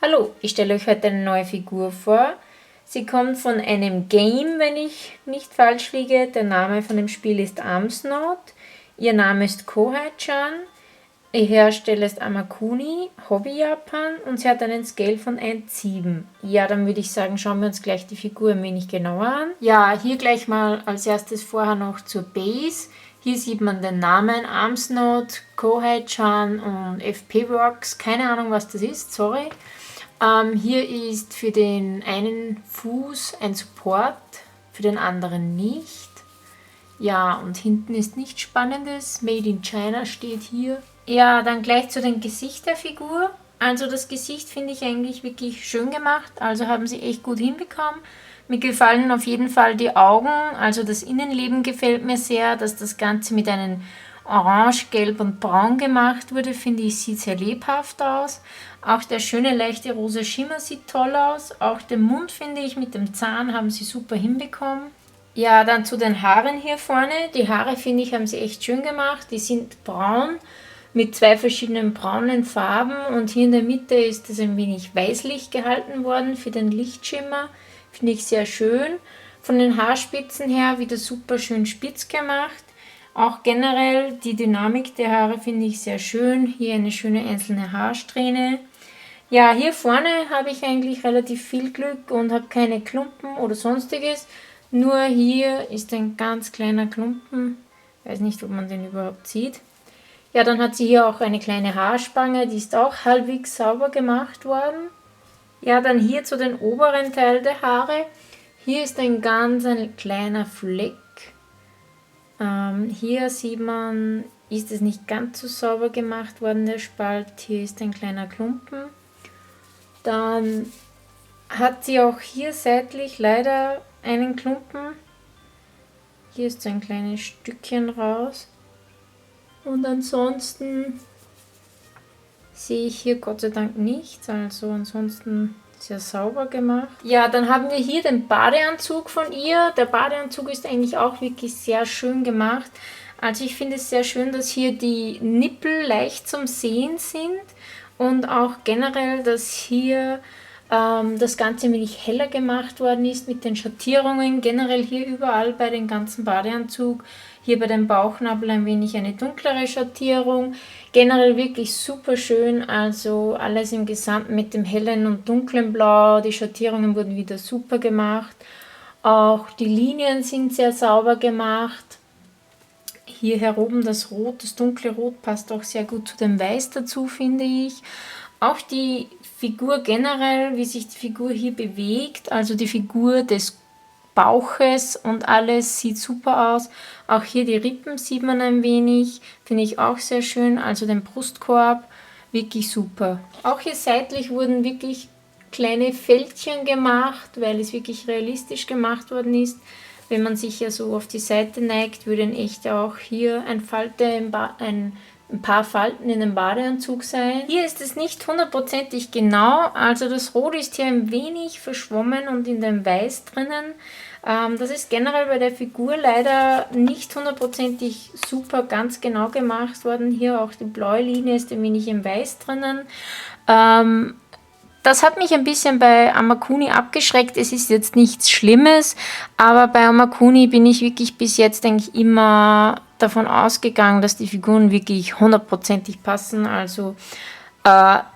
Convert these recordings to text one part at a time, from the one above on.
Hallo, ich stelle euch heute eine neue Figur vor. Sie kommt von einem Game, wenn ich nicht falsch liege. Der Name von dem Spiel ist Armsnout. Ihr Name ist Kohei-chan. Ihr Hersteller ist Amakuni, Hobby Japan, und sie hat einen Scale von 1,7. Ja, dann würde ich sagen, schauen wir uns gleich die Figur ein wenig genauer an. Ja, hier gleich mal als erstes vorher noch zur Base. Hier sieht man den Namen Armsnout, Kohei-chan und FP Works. Keine Ahnung, was das ist, sorry. Hier ist für den einen Fuß ein Support, für den anderen nicht. Ja, und hinten ist nichts Spannendes. Made in China steht hier. Ja, dann gleich zu dem Gesicht der Figur. Also das Gesicht finde ich eigentlich wirklich schön gemacht. Also haben sie echt gut hinbekommen. Mir gefallen auf jeden Fall die Augen. Also das Innenleben gefällt mir sehr, dass das Ganze mit einem Orange, Gelb und Braun gemacht wurde, finde ich, sieht sehr lebhaft aus. Auch der schöne leichte rosa Schimmer sieht toll aus. Auch den Mund, finde ich, mit dem Zahn haben sie super hinbekommen. Ja, dann zu den Haaren hier vorne. Die Haare, finde ich, haben sie echt schön gemacht. Die sind braun mit zwei verschiedenen braunen Farben und hier in der Mitte ist es ein wenig weißlich gehalten worden für den Lichtschimmer. Finde ich sehr schön. Von den Haarspitzen her wieder super schön spitz gemacht. Auch generell die Dynamik der Haare finde ich sehr schön. Hier eine schöne einzelne Haarsträhne. Ja, hier vorne habe ich eigentlich relativ viel Glück und habe keine Klumpen oder sonstiges. Nur hier ist ein ganz kleiner Klumpen. Ich weiß nicht, ob man den überhaupt sieht. Ja, dann hat sie hier auch eine kleine Haarspange. Die ist auch halbwegs sauber gemacht worden. Ja, dann hier zu den oberen Teil der Haare. Hier ist ein kleiner Fleck. Hier sieht man, ist es nicht ganz so sauber gemacht worden, der Spalt. Hier ist ein kleiner Klumpen. Dann hat sie auch hier seitlich leider einen Klumpen. Hier ist so ein kleines Stückchen raus. Und ansonsten sehe ich hier Gott sei Dank nichts. Also ansonsten sehr sauber gemacht. Ja, dann haben wir hier den Badeanzug von ihr. Der Badeanzug ist eigentlich auch wirklich sehr schön gemacht. Also ich finde es sehr schön, dass hier die Nippel leicht zum Sehen sind und auch generell, dass hier das Ganze ein wenig heller gemacht worden ist mit den Schattierungen. Generell hier überall bei dem ganzen Badeanzug. Hier bei dem Bauchnabel ein wenig eine dunklere Schattierung. Generell wirklich super schön, also alles im Gesamten mit dem hellen und dunklen Blau. Die Schattierungen wurden wieder super gemacht. Auch die Linien sind sehr sauber gemacht. Hier heroben das Rot, das dunkle Rot passt auch sehr gut zu dem Weiß dazu, finde ich. Auch die Figur generell, wie sich die Figur hier bewegt, also die Figur des Bauches und alles sieht super aus. Auch hier die Rippen sieht man ein wenig, finde ich auch sehr schön, also den Brustkorb, wirklich super. Auch hier seitlich wurden wirklich kleine Fältchen gemacht, weil es wirklich realistisch gemacht worden ist. Wenn man sich ja so auf die Seite neigt, würden echt auch hier ein paar Falten in dem Badeanzug sein. Hier ist es nicht hundertprozentig genau, also das Rot ist hier ein wenig verschwommen und in dem Weiß drinnen. Das ist generell bei der Figur leider nicht hundertprozentig super ganz genau gemacht worden. Hier auch die blaue Linie ist ein wenig im Weiß drinnen. Das hat mich ein bisschen bei Amakuni abgeschreckt. Es ist jetzt nichts Schlimmes, aber bei Amakuni bin ich wirklich bis jetzt eigentlich immer davon ausgegangen, dass die Figuren wirklich hundertprozentig passen. Also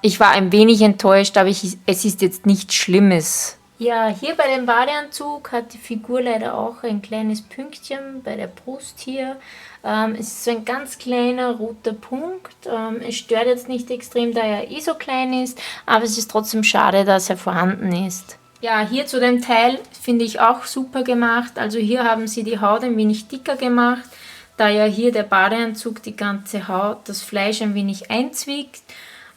ich war ein wenig enttäuscht, aber es ist jetzt nichts Schlimmes. Ja, hier bei dem Badeanzug hat die Figur leider auch ein kleines Pünktchen bei der Brust hier. Es ist so ein ganz kleiner roter Punkt. Es stört jetzt nicht extrem, da er so klein ist, aber es ist trotzdem schade, dass er vorhanden ist. Ja, hier zu dem Teil finde ich auch super gemacht. Also hier haben sie die Haut ein wenig dicker gemacht, da ja hier der Badeanzug die ganze Haut, das Fleisch ein wenig einzwickt.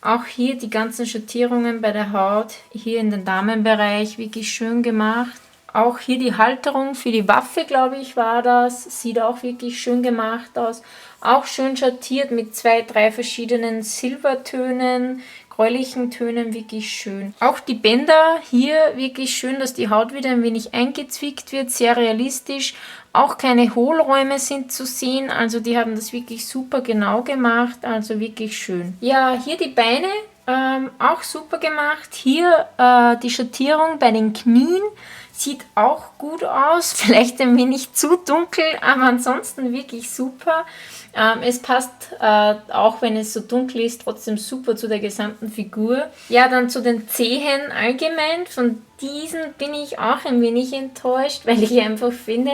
Auch hier die ganzen Schattierungen bei der Haut, hier in den Damenbereich, wirklich schön gemacht. Auch hier die Halterung für die Waffe, glaube ich, war das. Sieht auch wirklich schön gemacht aus. Auch schön schattiert mit 2, 3 verschiedenen Silbertönen, gräulichen Tönen, wirklich schön. Auch die Bänder hier wirklich schön, dass die Haut wieder ein wenig eingezwickt wird, sehr realistisch. Auch keine Hohlräume sind zu sehen, also die haben das wirklich super genau gemacht, also wirklich schön. Ja, hier die Beine Auch super gemacht. Hier die Schattierung bei den Knien sieht auch gut aus. Vielleicht ein wenig zu dunkel, aber ansonsten wirklich super. Es passt, auch wenn es so dunkel ist, trotzdem super zu der gesamten Figur. Ja, dann zu den Zehen allgemein. Von diesen bin ich auch ein wenig enttäuscht, weil ich einfach finde,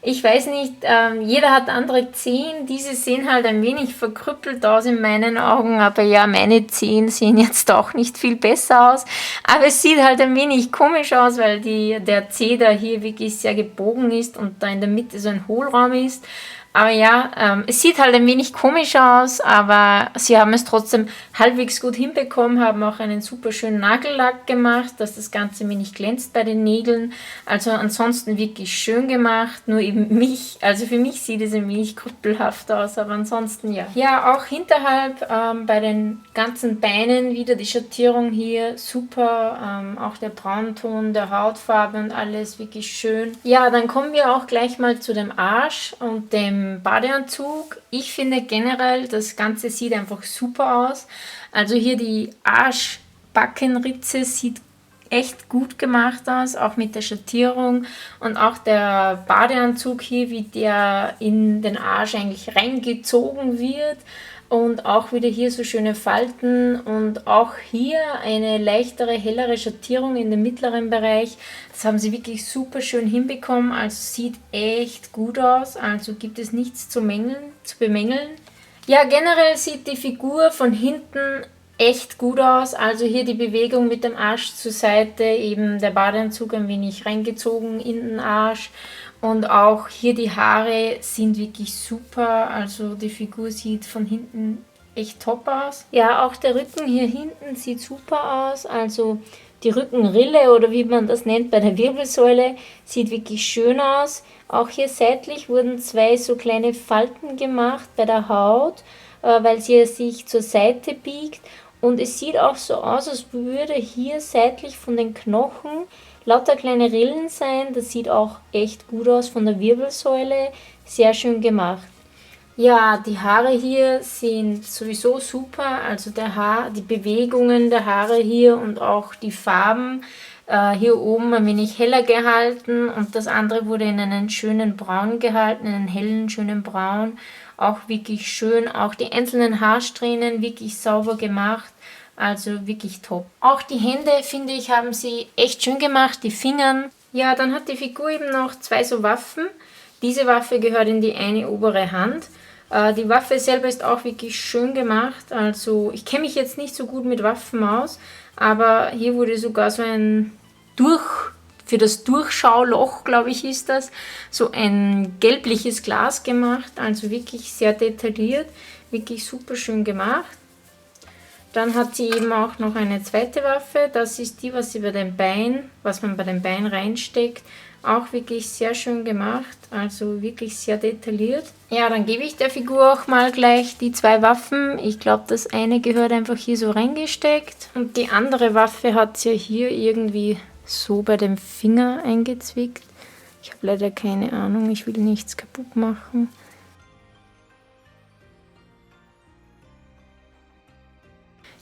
ich weiß nicht, jeder hat andere Zehen. Diese sehen halt ein wenig verkrüppelt aus in meinen Augen, aber ja, meine Zehen sehen jetzt auch nicht viel besser aus. Aber es sieht halt ein wenig komisch aus, weil der Zeh da hier wirklich sehr gebogen ist und da in der Mitte so ein Hohlraum ist. Aber ja, es sieht halt ein wenig komisch aus, aber sie haben es trotzdem halbwegs gut hinbekommen, haben auch einen super schönen Nagellack gemacht, dass das Ganze ein wenig glänzt bei den Nägeln. Also ansonsten wirklich schön gemacht, nur eben also für mich sieht es ein wenig krüppelhaft aus, aber ansonsten ja. Ja, auch hinterhalb bei den ganzen Beinen wieder die Schattierung hier, super, auch der Braunton, der Hautfarbe und alles wirklich schön. Ja, dann kommen wir auch gleich mal zu dem Arsch und dem Badeanzug. Ich finde generell, das Ganze sieht einfach super aus. Also hier die Arschbackenritze sieht echt gut gemacht aus, auch mit der Schattierung und auch der Badeanzug hier, wie der in den Arsch eigentlich reingezogen wird. Und auch wieder hier so schöne Falten und auch hier eine leichtere, hellere Schattierung in dem mittleren Bereich. Das haben sie wirklich super schön hinbekommen, also sieht echt gut aus, also gibt es nichts zu bemängeln. Ja, generell sieht die Figur von hinten echt gut aus, also hier die Bewegung mit dem Arsch zur Seite, eben der Badeanzug ein wenig reingezogen in den Arsch. Und auch hier die Haare sind wirklich super, also die Figur sieht von hinten echt top aus. Ja, auch der Rücken hier hinten sieht super aus, also die Rückenrille oder wie man das nennt bei der Wirbelsäule sieht wirklich schön aus. Auch hier seitlich wurden 2 so kleine Falten gemacht bei der Haut, weil sie sich zur Seite biegt. Und es sieht auch so aus, als würde hier seitlich von den Knochen lauter kleine Rillen sein. Das sieht auch echt gut aus von der Wirbelsäule. Sehr schön gemacht. Ja, die Haare hier sind sowieso super. Also die Bewegungen der Haare hier und auch die Farben. Hier oben ein wenig heller gehalten und das andere wurde in einen schönen Braun gehalten, in einen hellen, schönen Braun. Auch wirklich schön. Auch die einzelnen Haarsträhnen wirklich sauber gemacht. Also wirklich top. Auch die Hände, finde ich, haben sie echt schön gemacht. Die Fingern. Ja, dann hat die Figur eben noch 2 so Waffen. Diese Waffe gehört in die eine obere Hand. Die Waffe selber ist auch wirklich schön gemacht. Also ich kenne mich jetzt nicht so gut mit Waffen aus, aber hier wurde sogar so für das Durchschauloch, glaube ich, ist das, so ein gelbliches Glas gemacht. Also wirklich sehr detailliert, wirklich super schön gemacht. Dann hat sie eben auch noch eine zweite Waffe. Das ist die, was man bei den Beinen reinsteckt. Auch wirklich sehr schön gemacht, also wirklich sehr detailliert. Ja, dann gebe ich der Figur auch mal gleich die 2 Waffen. Ich glaube, das eine gehört einfach hier so reingesteckt. Und die andere Waffe hat sie ja hier irgendwie so bei dem Finger eingezwickt. Ich habe leider keine Ahnung, ich will nichts kaputt machen.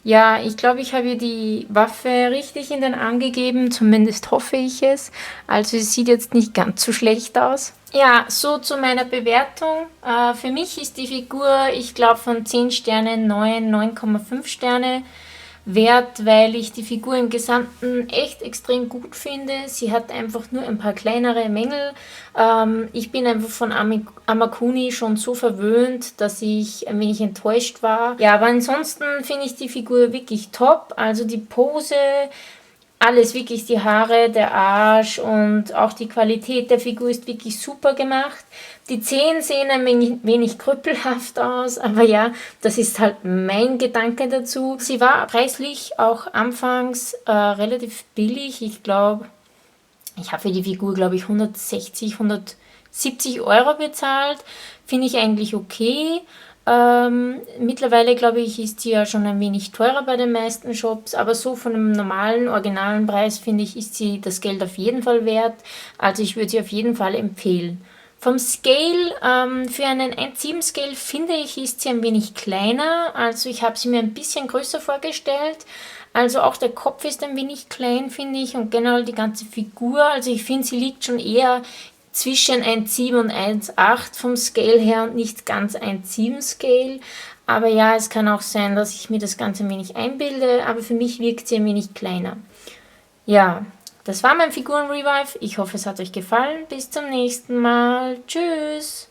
Ja, ich glaube, ich habe ihr die Waffe richtig in den Arm gegeben, zumindest hoffe ich es. Also es sieht jetzt nicht ganz so schlecht aus. Ja, so zu meiner Bewertung. Für mich ist die Figur, ich glaube, von 10 Sternen 9,5 Sterne wert, weil ich die Figur im Gesamten echt extrem gut finde. Sie hat einfach nur ein paar kleinere Mängel. Ich bin einfach von Amakuni schon so verwöhnt, dass ich ein wenig enttäuscht war. Ja, aber ansonsten finde ich die Figur wirklich top. Also die Pose, alles wirklich, die Haare, der Arsch und auch die Qualität der Figur ist wirklich super gemacht. Die Zehen sehen ein wenig krüppelhaft aus, aber ja, das ist halt mein Gedanke dazu. Sie war preislich auch anfangs relativ billig. Ich glaube, ich habe für die Figur, glaube ich, 160, 170 Euro bezahlt. Finde ich eigentlich okay. Mittlerweile, glaube ich, ist sie ja schon ein wenig teurer bei den meisten Shops, aber so von einem normalen, originalen Preis, finde ich, ist sie das Geld auf jeden Fall wert. Also ich würde sie auf jeden Fall empfehlen. Vom Scale, für einen 1,7 Scale finde ich, ist sie ein wenig kleiner. Also ich habe sie mir ein bisschen größer vorgestellt. Also auch der Kopf ist ein wenig klein, finde ich, und generell die ganze Figur. Also ich finde, sie liegt schon eher zwischen 1,7 und 1,8 vom Scale her und nicht ganz 1,7 Scale. Aber ja, es kann auch sein, dass ich mir das Ganze ein wenig einbilde, aber für mich wirkt sie ein wenig kleiner. Ja, das war mein Figuren-Revive. Ich hoffe, es hat euch gefallen. Bis zum nächsten Mal. Tschüss!